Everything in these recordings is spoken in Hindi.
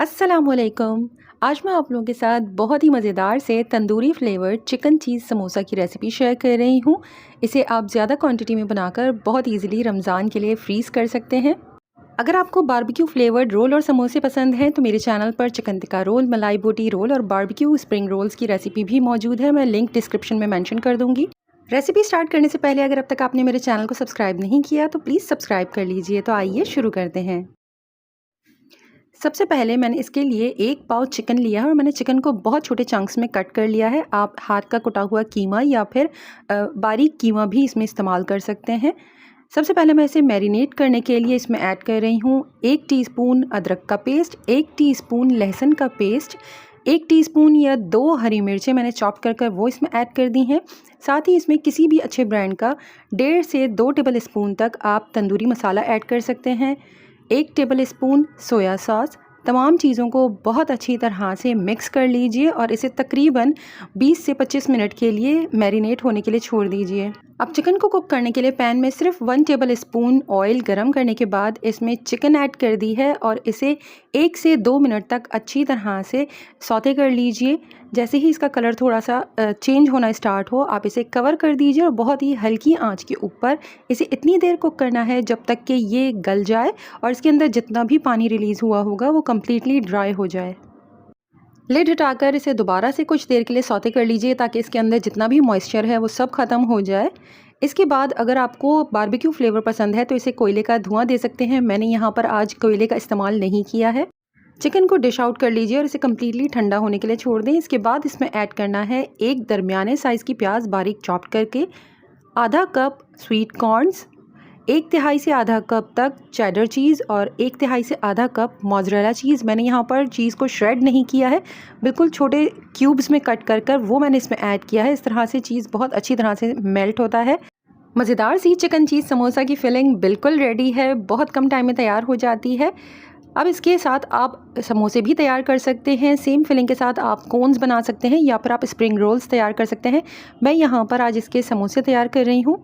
अस्सलामुअलैकुम। आज मैं आप लोगों के साथ बहुत ही मज़ेदार से तंदूरी फ्लेवर्ड चिकन चीज़ समोसा की रेसिपी शेयर कर रही हूँ। इसे आप ज़्यादा क्वांटिटी में बनाकर बहुत इजीली रमज़ान के लिए फ्रीज़ कर सकते हैं। अगर आपको बारबेक्यू फ्लेवर्ड रोल और समोसे पसंद हैं तो मेरे चैनल पर चिकन टिक्का रोल, मलाई बोटी रोल और बारबेक्यू स्प्रिंग रोल्स की रेसिपी भी मौजूद है। मैं लिंक डिस्क्रिप्शन में मेंशन कर दूँगी। रेसिपी स्टार्ट करने से पहले अगर अब तक आपने मेरे चैनल को सब्सक्राइब नहीं किया तो प्लीज़ सब्सक्राइब कर लीजिए। तो आइए शुरू करते हैं। सबसे पहले मैंने इसके लिए 1 पाव चिकन लिया है और मैंने चिकन को बहुत छोटे चंक्स में कट कर लिया है। आप हाथ का कुटा हुआ कीमा या फिर बारीक कीमा भी इसमें इस्तेमाल कर सकते हैं। सबसे पहले मैं इसे मैरिनेट करने के लिए इसमें ऐड कर रही हूँ 1 टीस्पून अदरक का पेस्ट, 1 टीस्पून लहसुन का पेस्ट, 1 टीस्पून या 2 हरी मिर्चें मैंने चॉप कर वो इसमें ऐड कर दी हैं। साथ ही इसमें किसी भी अच्छे ब्रांड का 1.5 से 2 टेबल स्पून तक आप तंदूरी मसाला ऐड कर सकते हैं। 1 टेबल स्पून सोया सॉस। तमाम चीज़ों को बहुत अच्छी तरह से मिक्स कर लीजिए और इसे तकरीबन 20 से 25 मिनट के लिए मैरिनेट होने के लिए छोड़ दीजिए। अब चिकन को कुक करने के लिए पैन में सिर्फ 1 टेबल स्पून ऑयल गरम करने के बाद इसमें चिकन ऐड कर दी है और इसे 1 से 2 मिनट तक अच्छी तरह से सौते कर लीजिए। जैसे ही इसका कलर थोड़ा सा चेंज होना स्टार्ट हो, आप इसे कवर कर दीजिए और बहुत ही हल्की आंच के ऊपर इसे इतनी देर कुक करना है जब तक कि ये गल जाए और इसके अंदर जितना भी पानी रिलीज़ हुआ होगा वो कम्प्लीटली ड्राई हो जाए। लिड हटाकर इसे दोबारा से कुछ देर के लिए सौते कर लीजिए ताकि इसके अंदर जितना भी मॉइस्चर है वो सब ख़त्म हो जाए। इसके बाद अगर आपको बारबेक्यू फ्लेवर पसंद है तो इसे कोयले का धुआं दे सकते हैं। मैंने यहाँ पर आज कोयले का इस्तेमाल नहीं किया है। चिकन को डिश आउट कर लीजिए और इसे कम्प्लीटली ठंडा होने के लिए छोड़ दें। इसके बाद इसमें ऐड करना है 1 दरमियाने साइज़ की प्याज बारीक चॉप करके, आधा कप स्वीट कॉर्न्स, 1/3 से आधा कप तक चेडर चीज़ और 1/3 से आधा कप मोज़रेला चीज़। मैंने यहाँ पर चीज़ को श्रेड नहीं किया है, बिल्कुल छोटे क्यूब्स में कट कर वो मैंने इसमें ऐड किया है। इस तरह से चीज़ बहुत अच्छी तरह से मेल्ट होता है। मज़ेदार सी चिकन चीज़ समोसा की फिलिंग बिल्कुल रेडी है, बहुत कम टाइम में तैयार हो जाती है। अब इसके साथ आप समोसे भी तैयार कर सकते हैं। सेम फिलिंग के साथ आप कोन्स बना सकते हैं या फिर आप स्प्रिंग रोल्स तैयार कर सकते हैं। मैं यहाँ पर आज इसके समोसे तैयार कर रही हूँ।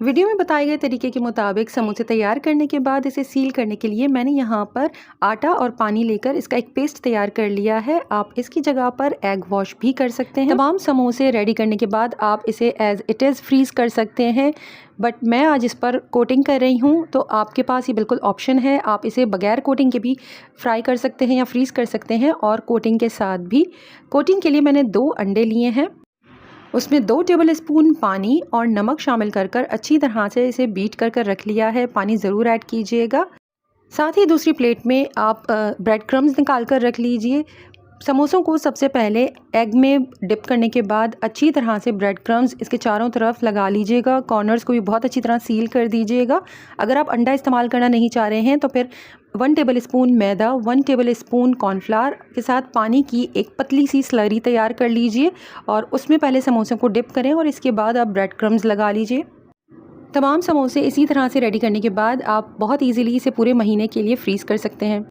वीडियो में बताए गए तरीके के मुताबिक समोसे तैयार करने के बाद इसे सील करने के लिए मैंने यहाँ पर आटा और पानी लेकर इसका एक पेस्ट तैयार कर लिया है। आप इसकी जगह पर एग वॉश भी कर सकते हैं। तमाम समोसे रेडी करने के बाद आप इसे एज इट इज़ फ्रीज़ कर सकते हैं, बट मैं आज इस पर कोटिंग कर रही हूँ तो आपके पास ये बिल्कुल ऑप्शन है। आप इसे बगैर कोटिंग के भी फ्राई कर सकते हैं या फ्रीज़ कर सकते हैं और कोटिंग के साथ भी। कोटिंग के लिए मैंने 2 अंडे लिए हैं, उसमें 2 टेबल स्पून पानी और नमक शामिल कर अच्छी तरह से इसे बीट कर रख लिया है। पानी ज़रूर ऐड कीजिएगा। साथ ही दूसरी प्लेट में आप ब्रेड क्रम्स निकाल कर रख लीजिए। समोसों को सबसे पहले एग में डिप करने के बाद अच्छी तरह से ब्रेड क्रम्स इसके चारों तरफ लगा लीजिएगा। कॉर्नर्स को भी बहुत अच्छी तरह सील कर दीजिएगा। अगर आप अंडा इस्तेमाल करना नहीं चाह रहे हैं तो फिर 1 टेबल स्पून मैदा, 1 टेबल स्पून कॉर्नफ्लावर के साथ पानी की एक पतली सी स्लरी तैयार कर लीजिए और उसमें पहले समोसों को डिप करें और इसके बाद आप ब्रेड क्रम्स लगा लीजिए। तमाम समोसे इसी तरह से रेडी करने के बाद आप बहुत इजीली इसे पूरे महीने के लिए फ्रीज़ कर सकते हैं।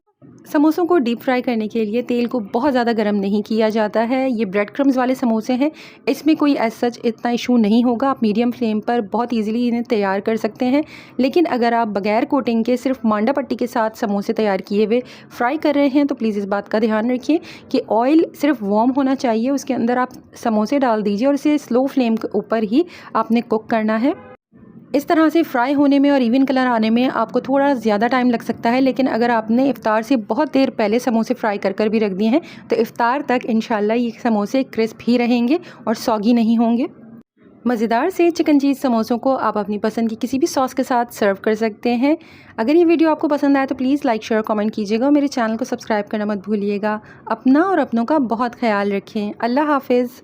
समोसों को डीप फ्राई करने के लिए तेल को बहुत ज़्यादा गर्म नहीं किया जाता है। ये ब्रेड क्रम्स वाले समोसे हैं, इसमें कोई एज सच इतना इशू नहीं होगा। आप मीडियम फ्लेम पर बहुत इजीली इन्हें तैयार कर सकते हैं। लेकिन अगर आप बगैर कोटिंग के सिर्फ मांडा पट्टी के साथ समोसे तैयार किए हुए फ्राई कर रहे हैं तो प्लीज़ इस बात का ध्यान रखिए कि ऑयल सिर्फ वार्म होना चाहिए। उसके अंदर आप समोसे डाल दीजिए और इसे स्लो फ्लेम के ऊपर ही आपने कुक करना है। इस तरह से फ्राई होने में और इवन कलर आने में आपको थोड़ा ज़्यादा टाइम लग सकता है, लेकिन अगर आपने इफ़्तार से बहुत देर पहले समोसे फ्राई कर भी रख दिए हैं तो इफ़्तार तक इंशाल्लाह ये समोसे क्रिस्प ही रहेंगे और सॉगी नहीं होंगे। मज़ेदार से चिकन चीज़ समोसों को आप अपनी पसंद की किसी भी सॉस के साथ सर्व कर सकते हैं। अगर ये वीडियो आपको पसंद आए तो प्लीज़ लाइक, शेयर, कमेंट कीजिएगा और मेरे चैनल को सब्सक्राइब करना मत भूलिएगा। अपना और अपनों का बहुत ख्याल रखें। अल्लाह हाफ़िज़।